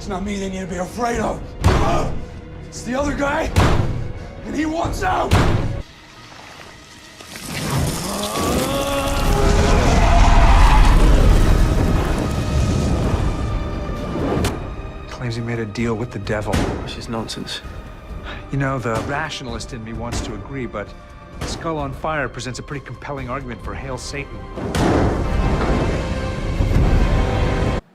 It's not me they need to be afraid of. It's the other guy, and he wants out! Claims he made a deal with the devil. Which is nonsense. You know, the rationalist in me wants to agree, but Skull on Fire presents a pretty compelling argument for Hail Satan.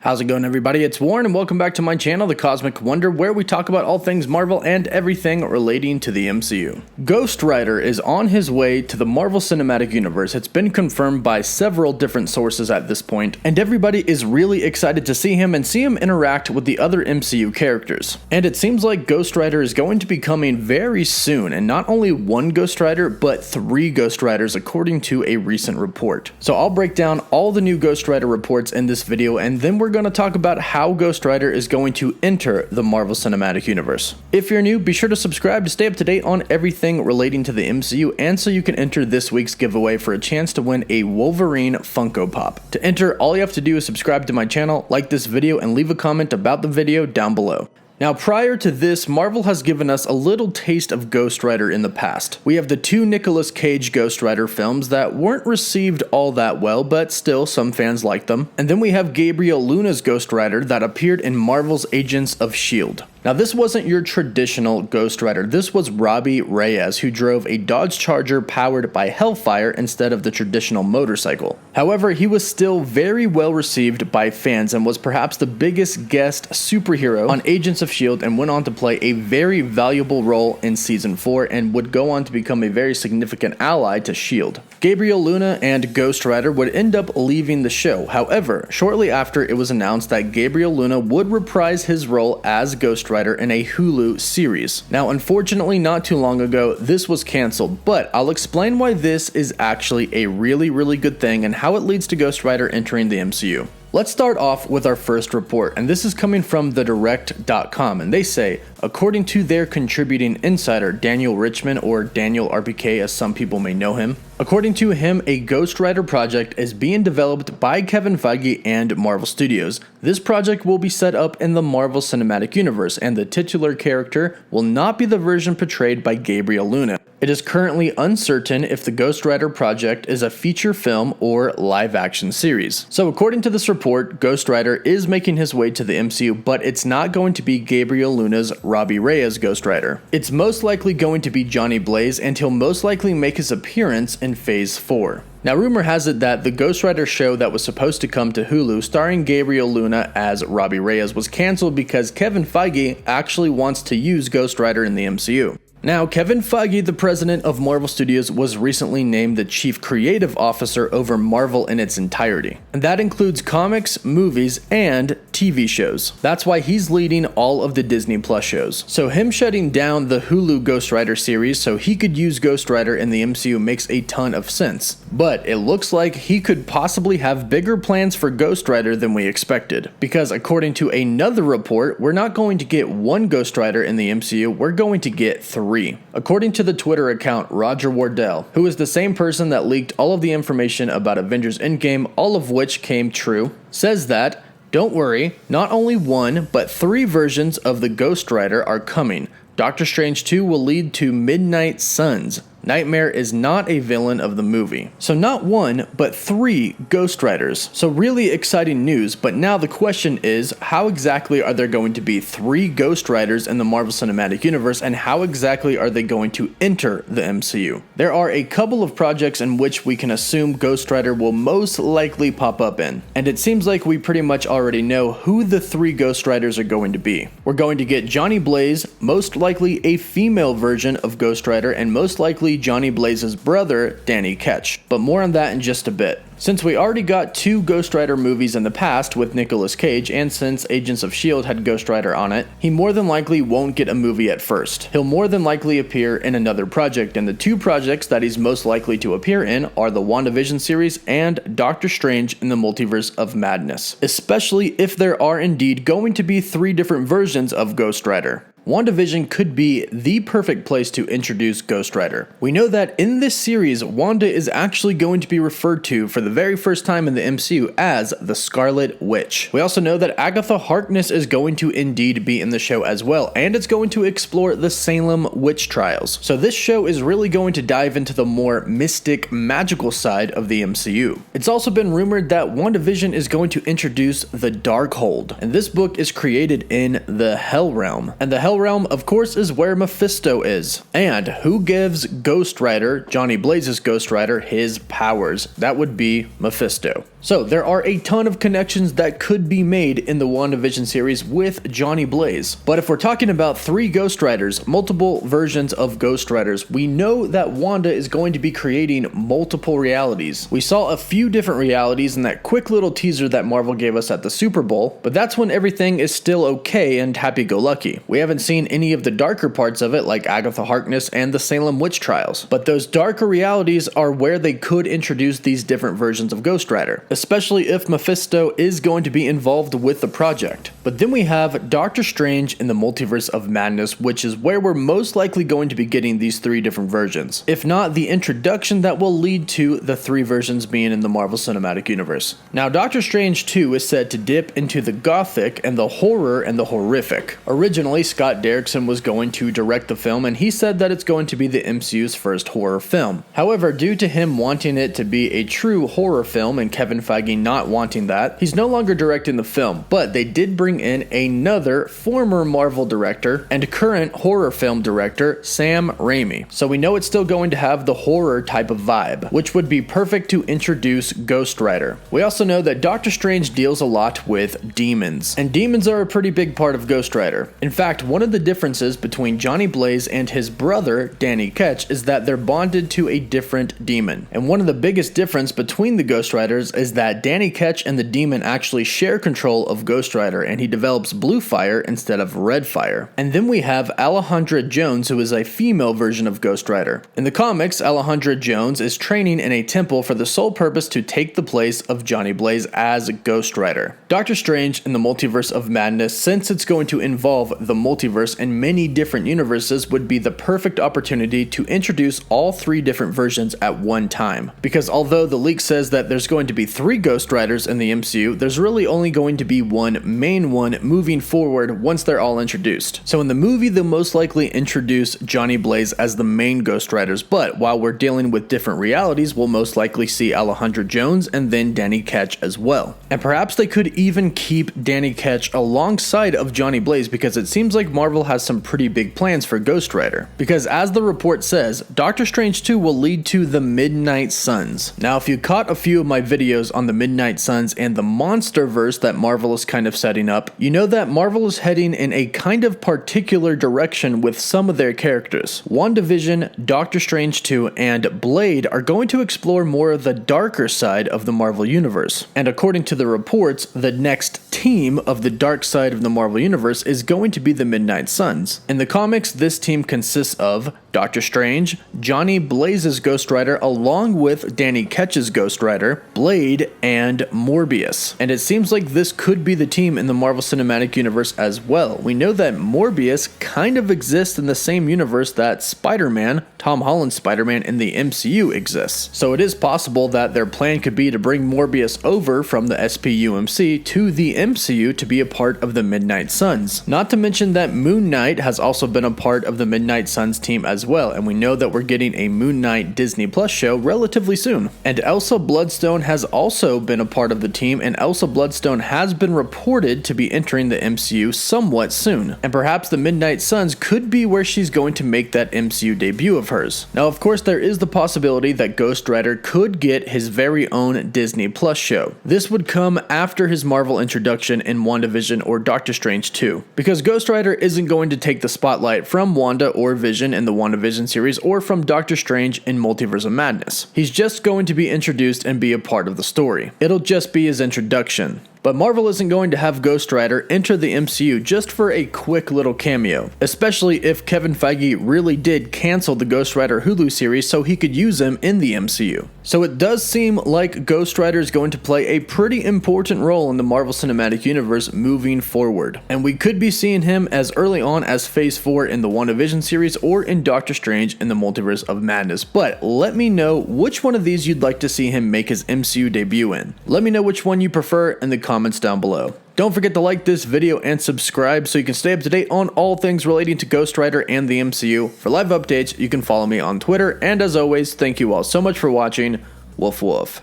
How's it going, everybody? It's Warren, and welcome back to my channel, The Cosmic Wonder, where we talk about all things Marvel and everything relating to the MCU. Ghost Rider is on his way to the Marvel Cinematic Universe. It's been confirmed by several different sources at this point, and everybody is really excited to see him and see him interact with the other MCU characters. And it seems like Ghost Rider is going to be coming very soon, and not only one Ghost Rider, but 3 Ghost Riders according to a recent report. So I'll break down all the new Ghost Rider reports in this video, and then we're going to talk about how Ghost Rider is going to enter the Marvel Cinematic Universe. If you're new, be sure to subscribe to stay up to date on everything relating to the MCU, and so you can enter this week's giveaway for a chance to win a Wolverine Funko Pop. To enter, all you have to do is subscribe to my channel, like this video, and leave a comment about the video down below. Now, prior to this, Marvel has given us a little taste of Ghost Rider in the past. We have the 2 Nicolas Cage Ghost Rider films that weren't received all that well, but still some fans liked them. And then we have Gabriel Luna's Ghost Rider that appeared in Marvel's Agents of S.H.I.E.L.D. Now, this wasn't your traditional Ghost Rider. This was Robbie Reyes, who drove a Dodge Charger powered by Hellfire instead of the traditional motorcycle. However, he was still very well received by fans and was perhaps the biggest guest superhero on Agents of S.H.I.E.L.D. and went on to play a very valuable role in Season 4 and would go on to become a very significant ally to S.H.I.E.L.D. Gabriel Luna and Ghost Rider would end up leaving the show. However, shortly after, it was announced that Gabriel Luna would reprise his role as Ghost Rider in a Hulu series. Now, unfortunately, not too long ago, this was canceled, but I'll explain why this is actually a really good thing and how it leads to Ghost Rider entering the MCU. Let's start off with our first report, and this is coming from thedirect.com, and they say, according to their contributing insider, Daniel Richmond, or Daniel RPK as some people may know him, according to him, a Ghost Rider project is being developed by Kevin Feige and Marvel Studios. This project will be set up in the Marvel Cinematic Universe, and the titular character will not be the version portrayed by Gabriel Luna. It is currently uncertain if the Ghost Rider project is a feature film or live-action series. So according to this report, Ghost Rider is making his way to the MCU, but it's not going to be Gabriel Luna's Robbie Reyes Ghost Rider. It's most likely going to be Johnny Blaze, and he'll most likely make his appearance in Phase 4. Now, rumor has it that the Ghost Rider show that was supposed to come to Hulu starring Gabriel Luna as Robbie Reyes was canceled because Kevin Feige actually wants to use Ghost Rider in the MCU. Now, Kevin Feige, the president of Marvel Studios, was recently named the chief creative officer over Marvel in its entirety. And that includes comics, movies, and TV shows. That's why he's leading all of the Disney Plus shows. So him shutting down the Hulu Ghost Rider series so he could use Ghost Rider in the MCU makes a ton of sense. But it looks like he could possibly have bigger plans for Ghost Rider than we expected. Because according to another report, we're not going to get 1 Ghost Rider in the MCU, we're going to get 3. According to the Twitter account Roger Wardell, who is the same person that leaked all of the information about Avengers Endgame, all of which came true, says that, don't worry, not only 1, but 3 versions of the Ghost Rider are coming. Doctor Strange 2 will lead to Midnight Suns. Nightmare is not a villain of the movie. So not 1, but 3 Ghost Riders. So really exciting news, but now the question is, how exactly are there going to be 3 Ghost Riders in the Marvel Cinematic Universe, and how exactly are they going to enter the MCU? There are a couple of projects in which we can assume Ghost Rider will most likely pop up in, and it seems like we pretty much already know who the 3 Ghost Riders are going to be. We're going to get Johnny Blaze, most likely a female version of Ghost Rider, and most likely Johnny Blaze's brother, Danny Ketch. But more on that in just a bit. Since we already got 2 Ghost Rider movies in the past with Nicolas Cage, and since Agents of S.H.I.E.L.D. had Ghost Rider on it, he more than likely won't get a movie at first. He'll more than likely appear in another project, and the 2 projects that he's most likely to appear in are the Wandavision series and Doctor Strange in the Multiverse of Madness, especially if there are indeed going to be 3 different versions of Ghost Rider. WandaVision could be the perfect place to introduce Ghost Rider. We know that in this series, Wanda is actually going to be referred to for the very first time in the MCU as the Scarlet Witch. We also know that Agatha Harkness is going to indeed be in the show as well, and it's going to explore the Salem witch trials. So this show is really going to dive into the more mystic, magical side of the MCU. It's also been rumored that WandaVision is going to introduce the Darkhold, and this book is created in the Hell Realm. And the Hell Realm, of course, is where Mephisto is. And who gives Ghost Rider, Johnny Blaze's Ghost Rider, his powers? That would be Mephisto. So there are a ton of connections that could be made in the WandaVision series with Johnny Blaze. But if we're talking about 3 Ghost Riders, multiple versions of Ghost Riders, we know that Wanda is going to be creating multiple realities. We saw a few different realities in that quick little teaser that Marvel gave us at the Super Bowl, but that's when everything is still okay and happy-go-lucky. We haven't seen any of the darker parts of it like Agatha Harkness and the Salem witch trials. But those darker realities are where they could introduce these different versions of Ghost Rider, especially if Mephisto is going to be involved with the project. But then we have Doctor Strange in the Multiverse of Madness, which is where we're most likely going to be getting these 3 different versions. If not, the introduction that will lead to the 3 versions being in the Marvel Cinematic Universe. Now, Doctor Strange 2 is said to dip into the gothic and the horror and the horrific. Originally, Scott Derrickson was going to direct the film, and he said that it's going to be the MCU's first horror film. However, due to him wanting it to be a true horror film and Kevin Feige not wanting that, he's no longer directing the film, but they did bring in another former Marvel director and current horror film director, Sam Raimi. So we know it's still going to have the horror type of vibe, which would be perfect to introduce Ghost Rider. We also know that Doctor Strange deals a lot with demons, and demons are a pretty big part of Ghost Rider. In fact, one of the differences between Johnny Blaze and his brother, Danny Ketch, is that they're bonded to a different demon. And one of the biggest difference between the Ghost Riders is that Danny Ketch and the demon actually share control of Ghost Rider, and he develops blue fire instead of red fire. And then we have Alejandra Jones, who is a female version of Ghost Rider. In the comics, Alejandra Jones is training in a temple for the sole purpose to take the place of Johnny Blaze as Ghost Rider. Doctor Strange in the Multiverse of Madness, since it's going to involve the multiverse and many different universes, would be the perfect opportunity to introduce all 3 different versions at one time. Because although the leak says that there's going to be 3 Ghost Riders in the MCU, there's really only going to be one main one moving forward once they're all introduced. So in the movie, they'll most likely introduce Johnny Blaze as the main Ghost Riders, but while we're dealing with different realities, we'll most likely see Alejandra Jones and then Danny Ketch as well. And perhaps they could even keep Danny Ketch alongside of Johnny Blaze, because it seems like Marvel has some pretty big plans for Ghost Rider. Because as the report says, Doctor Strange 2 will lead to the Midnight Suns. Now, if you caught a few of my videos on the Midnight Suns and the Monsterverse that Marvel is kind of setting up, you know that Marvel is heading in a kind of particular direction with some of their characters. WandaVision, Doctor Strange 2, and Blade are going to explore more of the darker side of the Marvel Universe. And according to the reports, the next team of the dark side of the Marvel Universe is going to be the Midnight Suns. In the comics, this team consists of Doctor Strange, Johnny Blaze's Ghost Rider along with Danny Ketch's Ghost Rider, Blade, and Morbius. And it seems like this could be the team in the Marvel Cinematic Universe as well. We know that Morbius kind of exists in the same universe that Spider-Man, Tom Holland's Spider-Man in the MCU exists. So it is possible that their plan could be to bring Morbius over from the SPUMC to the MCU to be a part of the Midnight Suns. Not to mention that Moon Knight has also been a part of the Midnight Suns team as well, and we know that we're getting a Moon Knight Disney Plus show relatively soon. And Elsa Bloodstone has also been a part of the team, and Elsa Bloodstone has been reported to be entering the MCU somewhat soon. And perhaps the Midnight Suns could be where she's going to make that MCU debut of hers. Now, of course, there is the possibility that Ghost Rider could get his very own Disney Plus show. This would come after his Marvel introduction in WandaVision or Doctor Strange 2, because Ghost Rider isn't going to take the spotlight from Wanda or Vision in the WandaVision series or from Doctor Strange in Multiverse of Madness. He's just going to be introduced and be a part of the story. It'll just be his introduction. But Marvel isn't going to have Ghost Rider enter the MCU just for a quick little cameo, especially if Kevin Feige really did cancel the Ghost Rider Hulu series so he could use him in the MCU. So it does seem like Ghost Rider is going to play a pretty important role in the Marvel Cinematic Universe moving forward. And we could be seeing him as early on as Phase 4 in the Wandavision series or in Doctor Strange in the Multiverse of Madness. But let me know which one of these you'd like to see him make his MCU debut in. Let me know which one you prefer in the comments down below. Don't forget to like this video and subscribe so you can stay up to date on all things relating to Ghost Rider and the MCU. For live updates, you can follow me on Twitter, and as always, thank you all so much for watching. Woof woof.